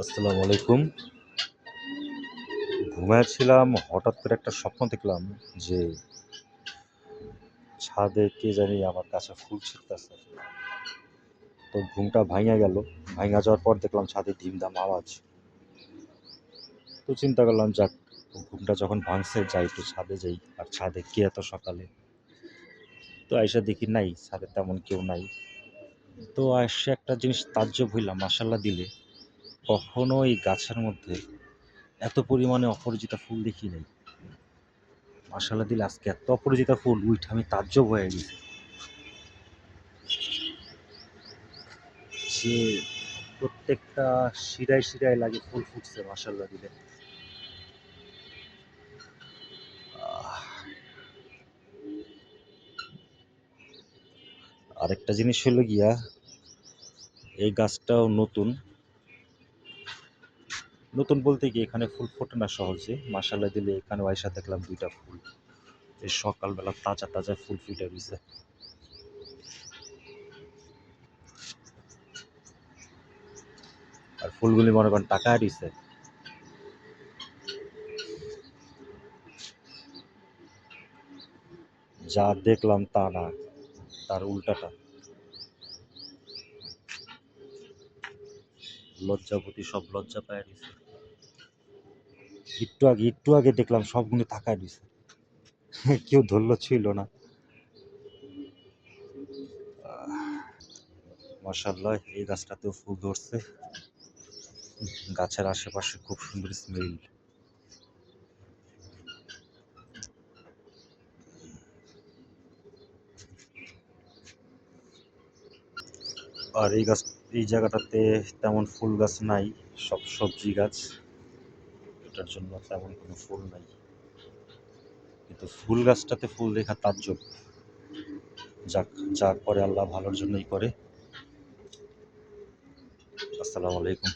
আসসালামু আলাইকুম। ঘুমাচ্ছিলাম, হঠাৎ করে একটা স্বপ্ন দেখলাম যে ছাদে কে জানি আমার কাছে ফুল ছিঁড়তেছে। তো ঘুমটা ভাঙা গেল। ভাঙা যাওয়ার পর দেখলাম ছাদে ধিমধাম আওয়াজ। তো চিন্তা করলাম, যাক, ঘুমটা যখন ভাঙছে যাই একটু ছাদে যাই। আর ছাদে কে এত সকালে? তো আইসা দেখি নাই, ছাদে তেমন কেউ নাই। তো আসে একটা জিনিস তাজ্জব হইলাম, মাশাল্লাহ দিলে কখনো এই গাছের মধ্যে এত পরিমাণে অপরাজিতা ফুল দেখি নাই। মাশাল্লাহ দিলে আজকে এত অপরাজিতা ফুল উইঠে আমি তাজ্জব হয়ে গেছি যে প্রত্যেকটা শিরায় শিরায় লাগে ফুল ফুটছে মাশাল্লাহ দিলে। আহ, আরেকটা জিনিস হলো গিয়া, এই গাছটাও নতুন। নতুন বলতে কি, এখানে ফুল ফোটে না সহজে। মাশাল্লাহ দিলে এখানে আয়সা দেখলাম দুইটা ফুল, এই সকালবেলা তাজা তাজা ফুল ফুটে রয়েছে। আর ফুলগুলি মনে করেন টাকায় দিছে। যা দেখলাম তা না, তার উল্টাটা। লজ্জাপতি সব লজ্জা পায় দিছে। একটু আগে দেখলাম সবগুলো তাকায় দিছে। কেউ ধরল ছিল না। মাশাআল্লাহ, এই গাছটাতেও ফুল ধরছে। গাছের আশেপাশে খুব সুন্দর স্মেল। আর এই জায়গাটাতে তেমন ফুল গাছ নাই, সব সবজি গাছ। এটার জন্য তেমন কোনো ফুল নাই, কিন্তু ফুল গাছটাতে ফুল দেখা তাজ্জব। যাক, যা করে আল্লাহ ভালোর জন্যই করে। আসসালামু আলাইকুম।